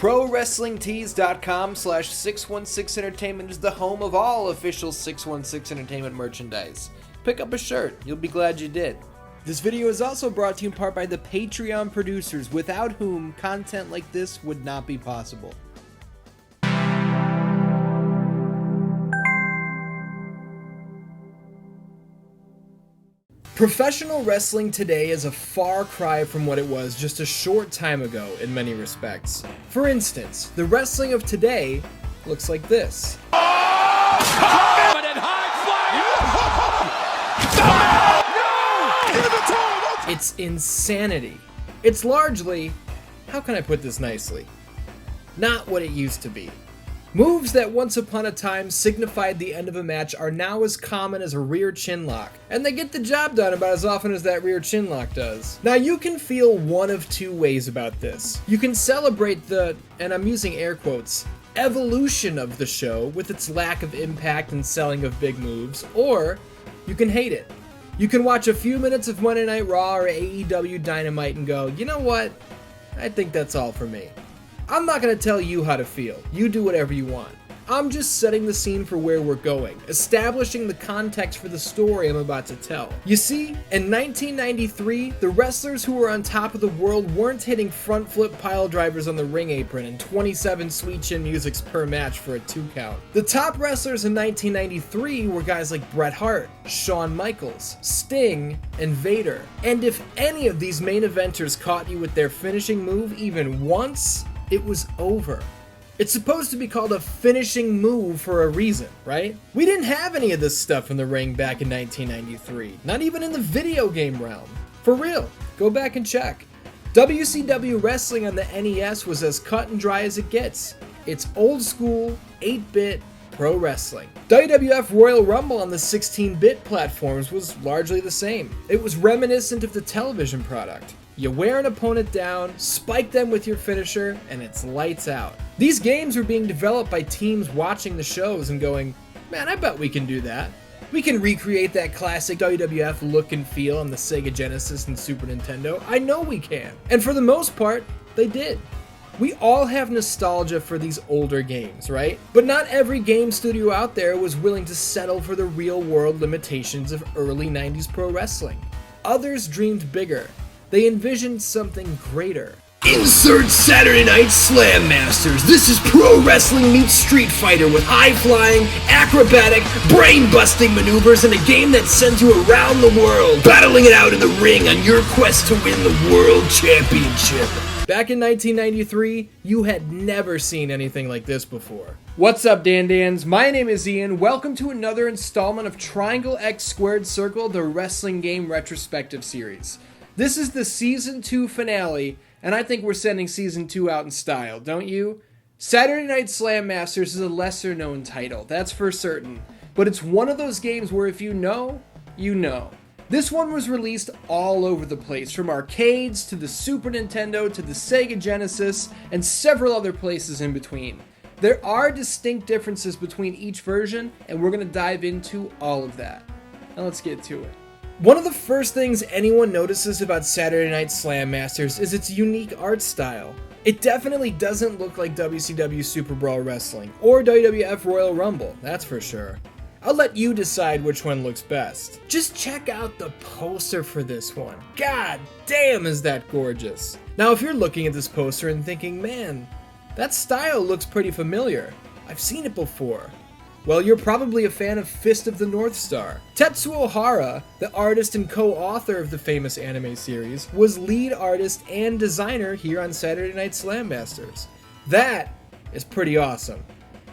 ProWrestlingTees.com/616entertainment is the home of all official 616 Entertainment merchandise. Pick up a shirt, you'll be glad you did. This video is also brought to you in part by the Patreon producers, without whom content like this would not be possible. Professional wrestling today is a far cry from what it was just a short time ago in many respects. For instance, the wrestling of today looks like this. It's insanity. It's largely, how can I put this nicely, not what it used to be. Moves that once upon a time signified the end of a match are now as common as a rear chin lock, and they get the job done about as often as that rear chin lock does. Now you can feel one of two ways about this. You can celebrate the, and I'm using air quotes, evolution of the show with its lack of impact and selling of big moves, or you can hate it. You can watch a few minutes of Monday Night Raw or AEW Dynamite and go, you know what, I think that's all for me. I'm not going to tell you how to feel. You do whatever you want. I'm just setting the scene for where we're going, establishing the context for the story I'm about to tell. You see, in 1993, the wrestlers who were on top of the world weren't hitting front flip pile drivers on the ring apron and 27 sweet chin musics per match for a 2 count. The top wrestlers in 1993 were guys like Bret Hart, Shawn Michaels, Sting, and Vader. And if any of these main eventers caught you with their finishing move even once, it was over. It's supposed to be called a finishing move for a reason, right? We didn't have any of this stuff in the ring back in 1993, not even in the video game realm. For real, go back and check. WCW wrestling on the NES was as cut and dry as it gets. It's old school, 8-bit pro wrestling. WWF Royal Rumble on the 16-bit platforms was largely the same. It was reminiscent of the television product. You wear an opponent down, spike them with your finisher, and it's lights out. These games were being developed by teams watching the shows and going, man, I bet we can do that. We can recreate that classic WWF look and feel on the Sega Genesis and Super Nintendo. I know we can. And for the most part, they did. We all have nostalgia for these older games, right? But not every game studio out there was willing to settle for the real-world limitations of early 90s pro wrestling. Others dreamed bigger. They envisioned something greater. Insert Saturday Night Slam Masters. This is pro wrestling meets Street Fighter with high-flying, acrobatic, brain-busting maneuvers in a game that sends you around the world, battling it out in the ring on your quest to win the World Championship. Back in 1993, you had never seen anything like this before. What's up, Dan-Dans? My name is Ian. Welcome to another installment of Triangle X Squared Circle, the wrestling game retrospective series. This is the Season 2 finale, and I think we're sending Season 2 out in style, don't you? Saturday Night Slam Masters is a lesser-known title, that's for certain, but it's one of those games where if you know, you know. This one was released all over the place, from arcades to the Super Nintendo to the Sega Genesis, and several other places in between. There are distinct differences between each version, and we're going to dive into all of that. Now let's get to it. One of the first things anyone notices about Saturday Night Slam Masters is its unique art style. It definitely doesn't look like WCW Super Brawl Wrestling, or WWF Royal Rumble, that's for sure. I'll let you decide which one looks best. Just check out the poster for this one. God damn, is that gorgeous. Now if you're looking at this poster and thinking, man, that style looks pretty familiar. I've seen it before. Well, you're probably a fan of Fist of the North Star. Tetsuo Hara, the artist and co-author of the famous anime series, was lead artist and designer here on Saturday Night Slam Masters. That is pretty awesome.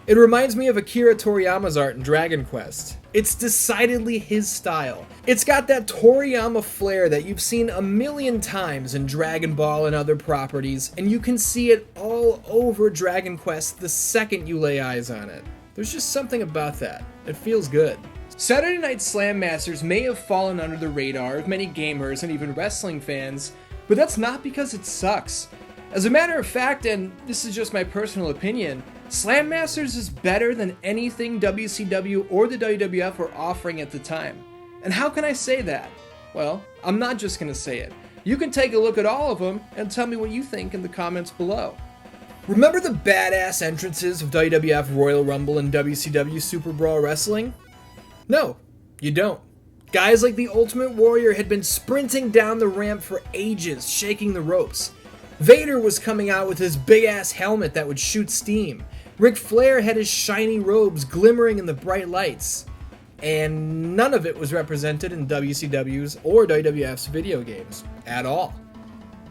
It reminds me of Akira Toriyama's art in Dragon Quest. It's decidedly his style. It's got that Toriyama flair that you've seen a million times in Dragon Ball and other properties, and you can see it all over Dragon Quest the second you lay eyes on it. There's just something about that. It feels good. Saturday Night Slam Masters may have fallen under the radar of many gamers and even wrestling fans, but that's not because it sucks. As a matter of fact, and this is just my personal opinion, Slam Masters is better than anything WCW or the WWF were offering at the time. And how can I say that? Well, I'm not just going to say it. You can take a look at all of them and tell me what you think in the comments below. Remember the badass entrances of WWF Royal Rumble and WCW Super Brawl Wrestling? No, you don't. Guys like the Ultimate Warrior had been sprinting down the ramp for ages, shaking the ropes. Vader was coming out with his big-ass helmet that would shoot steam. Ric Flair had his shiny robes glimmering in the bright lights. And none of it was represented in WCW's or WWF's video games. At all.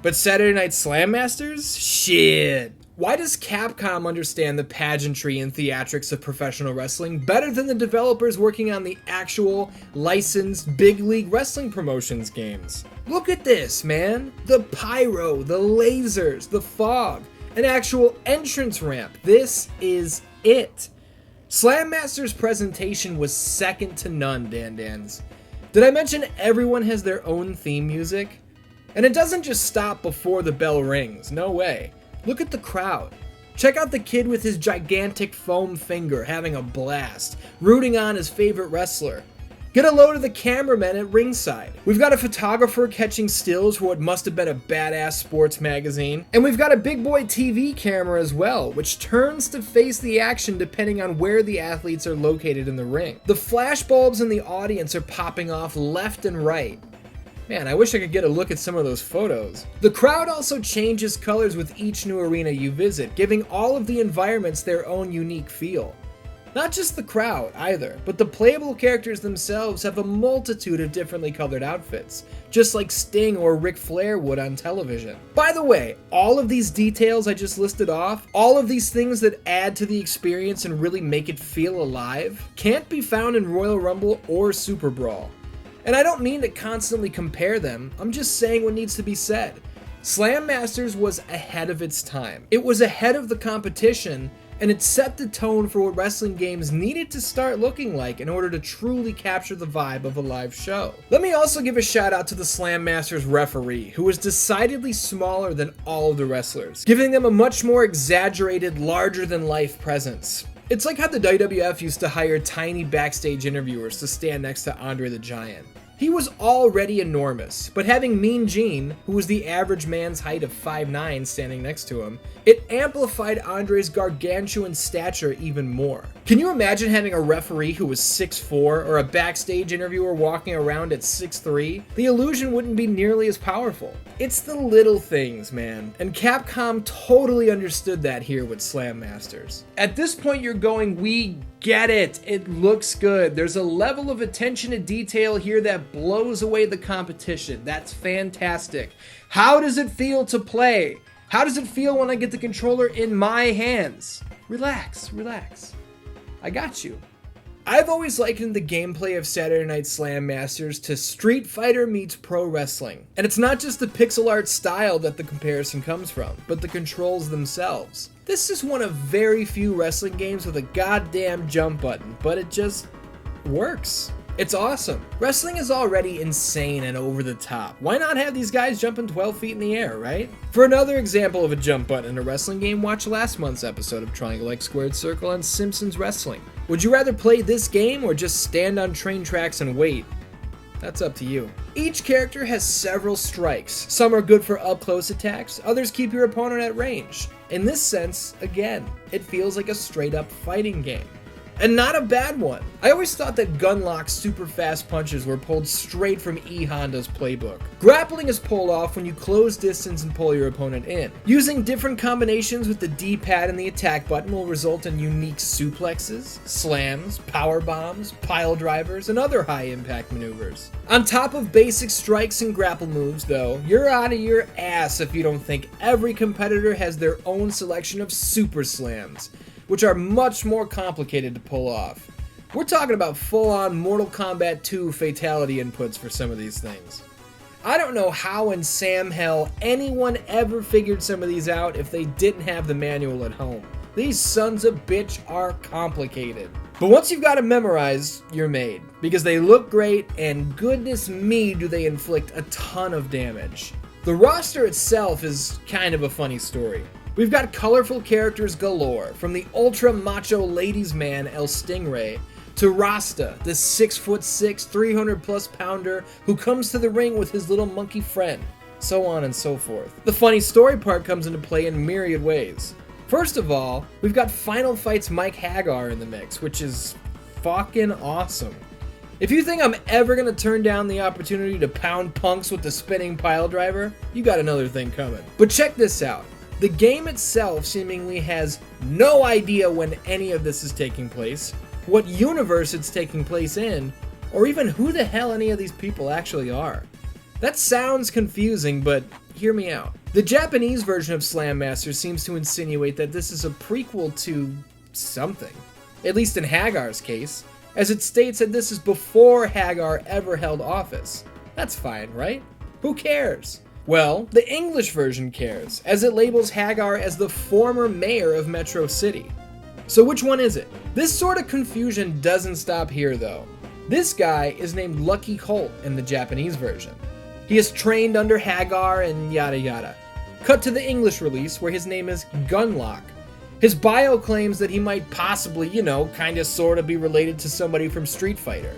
But Saturday Night Slam Masters? Shit. Why does Capcom understand the pageantry and theatrics of professional wrestling better than the developers working on the actual, licensed, big league wrestling promotions games? Look at this, man. The pyro, the lasers, the fog, an actual entrance ramp. This is it. Slam Master's presentation was second to none, Dan-Dans. Did I mention everyone has their own theme music? And it doesn't just stop before the bell rings, no way. Look at the crowd. Check out the kid with his gigantic foam finger having a blast, rooting on his favorite wrestler. Get a load of the cameramen at ringside. We've got a photographer catching stills for what must have been a badass sports magazine. And we've got a big boy TV camera as well, which turns to face the action depending on where the athletes are located in the ring. The flashbulbs in the audience are popping off left and right. Man, I wish I could get a look at some of those photos. The crowd also changes colors with each new arena you visit, giving all of the environments their own unique feel. Not just the crowd, either, but the playable characters themselves have a multitude of differently colored outfits, just like Sting or Ric Flair would on television. By the way, all of these details I just listed off, all of these things that add to the experience and really make it feel alive, can't be found in Royal Rumble or Super Brawl. And I don't mean to constantly compare them, I'm just saying what needs to be said. Slam Masters was ahead of its time. It was ahead of the competition, and it set the tone for what wrestling games needed to start looking like in order to truly capture the vibe of a live show. Let me also give a shout out to the Slam Masters referee, who was decidedly smaller than all of the wrestlers, giving them a much more exaggerated, larger-than-life presence. It's like how the WWF used to hire tiny backstage interviewers to stand next to Andre the Giant. He was already enormous, but having Mean Gene, who was the average man's height of 5'9", standing next to him, it amplified Andre's gargantuan stature even more. Can you imagine having a referee who was 6'4", or a backstage interviewer walking around at 6'3"? The illusion wouldn't be nearly as powerful. It's the little things, man, and Capcom totally understood that here with Slam Masters. At this point you're going, we get it, it looks good. There's a level of attention to detail here that blows away the competition. That's fantastic. How does it feel to play? How does it feel when I get the controller in my hands? Relax, relax. I got you. I've always likened the gameplay of Saturday Night Slam Masters to Street Fighter meets pro wrestling. And it's not just the pixel art style that the comparison comes from, but the controls themselves. This is one of very few wrestling games with a goddamn jump button, but it just works. It's awesome. Wrestling is already insane and over the top. Why not have these guys jumping 12 feet in the air, right? For another example of a jump button in a wrestling game, watch last month's episode of Triangle X Squared Circle on Simpsons Wrestling. Would you rather play this game or just stand on train tracks and wait? That's up to you. Each character has several strikes. Some are good for up-close attacks, others keep your opponent at range. In this sense, again, it feels like a straight-up fighting game. And not a bad one. I always thought that Gunlock's super fast punches were pulled straight from E Honda's playbook. Grappling is pulled off when you close distance and pull your opponent in. Using different combinations with the D-pad and the attack button will result in unique suplexes, slams, power bombs, pile drivers, and other high-impact maneuvers. On top of basic strikes and grapple moves, though, you're out of your ass if you don't think every competitor has their own selection of super slams, which are much more complicated to pull off. We're talking about full-on Mortal Kombat 2 fatality inputs for some of these things. I don't know how in Sam Hell anyone ever figured some of these out if they didn't have the manual at home. These sons of bitch are complicated. But once you've got them memorized, you're made. Because they look great, and goodness me do they inflict a ton of damage. The roster itself is kind of a funny story. We've got colorful characters galore, from the ultra macho ladies man El Stingray, to Rasta, the 6'6", 300+ pounder who comes to the ring with his little monkey friend, so on and so forth. The funny story part comes into play in myriad ways. First of all, we've got Final Fight's Mike Hagar in the mix, which is fucking awesome. If you think I'm ever gonna turn down the opportunity to pound punks with the spinning piledriver, you got another thing coming. But check this out. The game itself seemingly has no idea when any of this is taking place, what universe it's taking place in, or even who the hell any of these people actually are. That sounds confusing, but hear me out. The Japanese version of Slam Master seems to insinuate that this is a prequel to something, at least in Hagar's case, as it states that this is before Hagar ever held office. That's fine, right? Who cares? Well, the English version cares, as it labels Hagar as the former mayor of Metro City. So which one is it? This sort of confusion doesn't stop here though. This guy is named Lucky Colt in the Japanese version. He is trained under Hagar and yada yada. Cut to the English release where his name is Gunlock. His bio claims that he might possibly, kinda sorta be related to somebody from Street Fighter.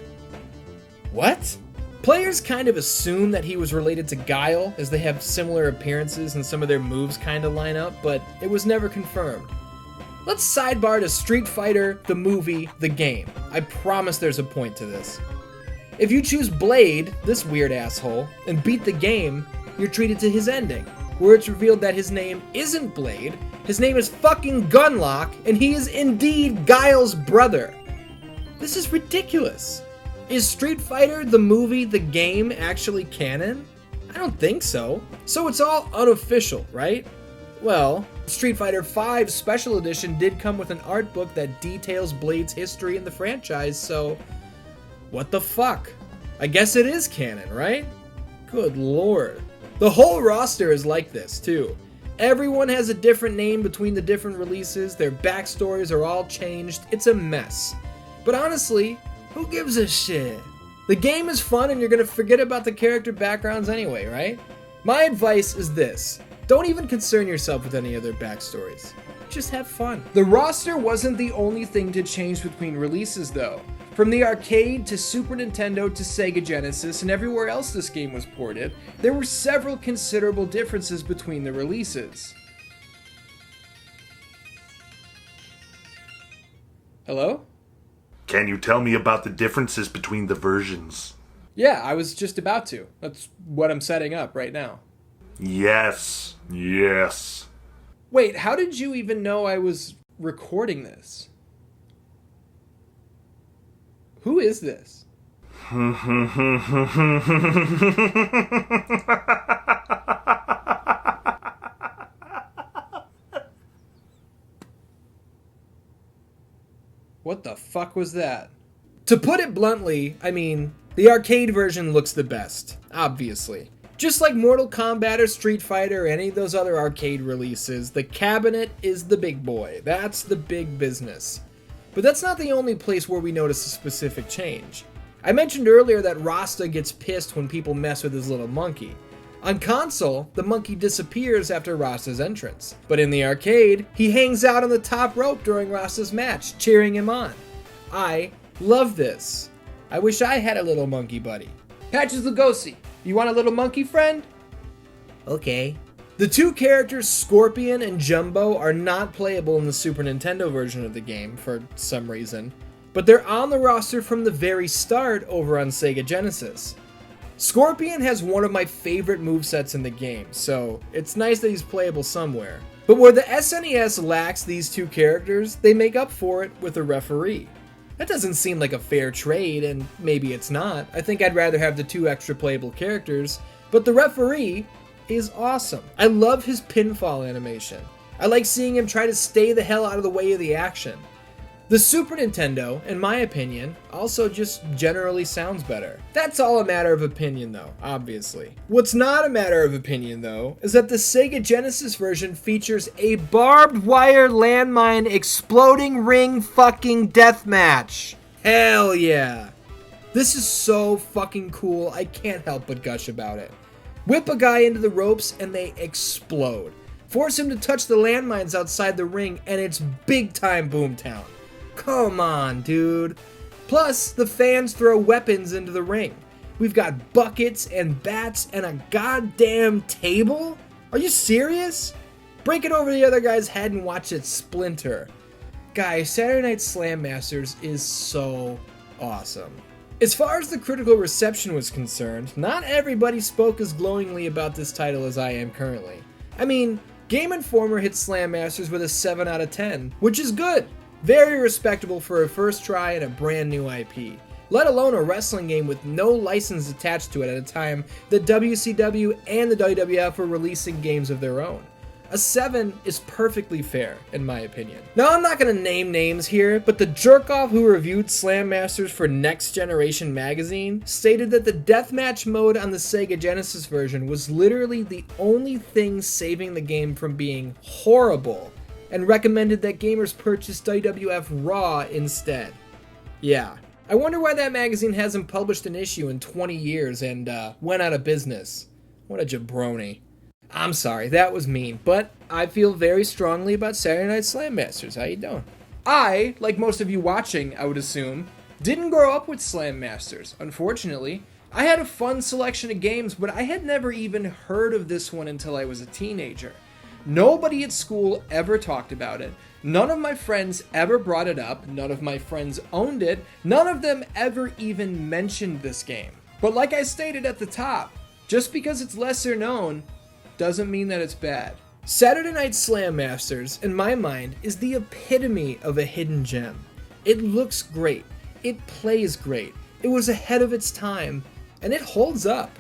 What? Players kind of assume that he was related to Guile, as they have similar appearances and some of their moves kinda line up, but it was never confirmed. Let's sidebar to Street Fighter, the movie, the game. I promise there's a point to this. If you choose Blade, this weird asshole, and beat the game, you're treated to his ending, where it's revealed that his name isn't Blade, his name is fucking Gunlock, and he is indeed Guile's brother. This is ridiculous. Is Street Fighter, the movie, the game, actually canon? I don't think so. So it's all unofficial, right? Well, Street Fighter V Special Edition did come with an art book that details Blade's history in the franchise, so what the fuck? I guess it is canon, right? Good lord. The whole roster is like this, too. Everyone has a different name between the different releases, their backstories are all changed, it's a mess. But honestly, who gives a shit? The game is fun and you're gonna forget about the character backgrounds anyway, right? My advice is this. Don't even concern yourself with any of their backstories. Just have fun. The roster wasn't the only thing to change between releases though. From the arcade to Super Nintendo to Sega Genesis and everywhere else this game was ported, there were several considerable differences between the releases. Hello? Can you tell me about the differences between the versions? Yeah, I was just about to. That's what I'm setting up right now. Yes. Wait, how did you even know I was recording this? Who is this? What the fuck was that? To put it bluntly, the arcade version looks the best, obviously. Just like Mortal Kombat or Street Fighter or any of those other arcade releases, the cabinet is the big boy. That's the big business. But that's not the only place where we notice a specific change. I mentioned earlier that Rasta gets pissed when people mess with his little monkey. On console, the monkey disappears after Rasta's entrance. But in the arcade, he hangs out on the top rope during Rasta's match, cheering him on. I love this. I wish I had a little monkey buddy. Patches Lugosi, you want a little monkey friend? Okay. The two characters, Scorpion and Jumbo, are not playable in the Super Nintendo version of the game for some reason, but they're on the roster from the very start over on Sega Genesis. Scorpion has one of my favorite movesets in the game, so it's nice that he's playable somewhere. But where the SNES lacks these two characters, they make up for it with a referee. That doesn't seem like a fair trade, and maybe it's not. I think I'd rather have the two extra playable characters, but the referee is awesome. I love his pinfall animation. I like seeing him try to stay the hell out of the way of the action. The Super Nintendo, in my opinion, also just generally sounds better. That's all a matter of opinion though, obviously. What's not a matter of opinion though, is that the Sega Genesis version features a barbed wire landmine exploding ring fucking deathmatch. Hell yeah. This is so fucking cool, I can't help but gush about it. Whip a guy into the ropes and they explode. Force him to touch the landmines outside the ring and it's big time Boomtown. Come on, dude. Plus, the fans throw weapons into the ring. We've got buckets and bats and a goddamn table? Are you serious? Break it over the other guy's head and watch it splinter. Guys, Saturday Night Slam Masters is so awesome. As far as the critical reception was concerned, not everybody spoke as glowingly about this title as I am currently. I mean, Game Informer hit Slam Masters with a 7 out of 10, which is good. Very respectable for a first try and a brand new IP. Let alone a wrestling game with no license attached to it at a time that WCW and the WWF were releasing games of their own. A 7 is perfectly fair, in my opinion. Now, I'm not going to name names here, but the jerk-off who reviewed Slam Masters for Next Generation magazine stated that the deathmatch mode on the Sega Genesis version was literally the only thing saving the game from being horrible, and recommended that gamers purchase WWF Raw instead. Yeah. I wonder why that magazine hasn't published an issue in 20 years and went out of business. What a jabroni. I'm sorry, that was mean, but I feel very strongly about Saturday Night Slam Masters. How you doing? I, like most of you watching, I would assume, didn't grow up with Slam Masters, unfortunately. I had a fun selection of games, but I had never even heard of this one until I was a teenager. Nobody at school ever talked about it. None of my friends ever brought it up. None of my friends owned it. None of them ever even mentioned this game. But like I stated at the top, just because it's lesser known doesn't mean that it's bad. Saturday Night Slam Masters, in my mind, is the epitome of a hidden gem. It looks great. It plays great. It was ahead of its time, and it holds up.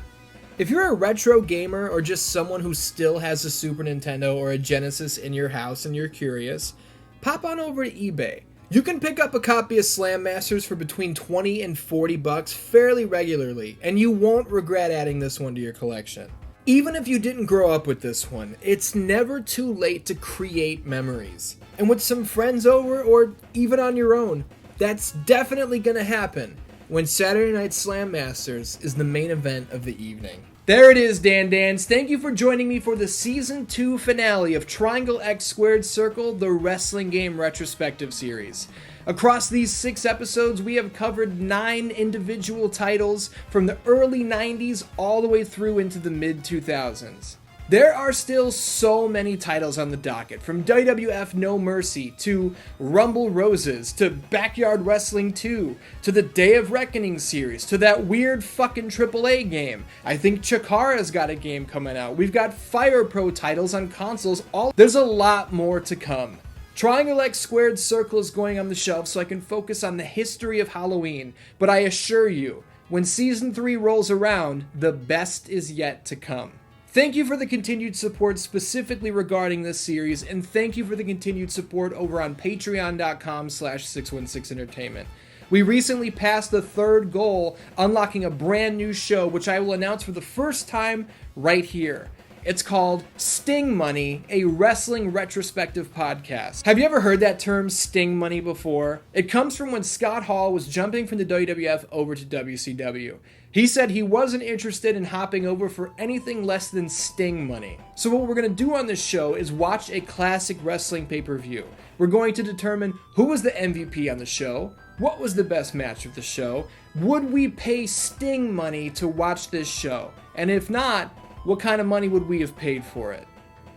If you're a retro gamer or just someone who still has a Super Nintendo or a Genesis in your house and you're curious, pop on over to eBay. You can pick up a copy of Slam Masters for between $20 and $40 fairly regularly, and you won't regret adding this one to your collection. Even if you didn't grow up with this one, it's never too late to create memories. And with some friends over, or even on your own, that's definitely gonna happen when Saturday Night Slam Masters is the main event of the evening. There it is, Dan Dans. Thank you for joining me for the Season 2 finale of Triangle X Squared Circle, the wrestling game retrospective series. Across these 6 episodes, we have covered 9 individual titles from the early 90s all the way through into the mid-2000s. There are still so many titles on the docket, from WWF No Mercy to Rumble Roses to Backyard Wrestling 2 to the Day of Reckoning series to that weird fucking AAA game. I think Chikara's got a game coming out. We've got Fire Pro titles on consoles. There's a lot more to come. Triangle X Squared Circle is going on the shelf so I can focus on the history of Halloween, but I assure you, when Season 3 rolls around, the best is yet to come. Thank you for the continued support specifically regarding this series, and thank you for the continued support over on patreon.com/616entertainment. We recently passed the 3rd goal, unlocking a brand new show, which I will announce for the first time right here. It's called Sting Money, a wrestling retrospective podcast. Have you ever heard that term Sting Money before? It comes from when Scott Hall was jumping from the WWF over to WCW. He said he wasn't interested in hopping over for anything less than Sting Money. So what we're going to do on this show is watch a classic wrestling pay-per-view. We're going to determine who was the MVP on the show, what was the best match of the show, would we pay Sting money to watch this show, and if not, what kind of money would we have paid for it?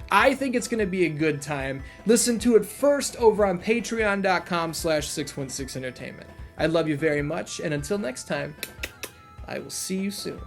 I think it's going to be a good time. Listen to it first over on patreon.com/616entertainment. I love you very much, and until next time, I will see you soon.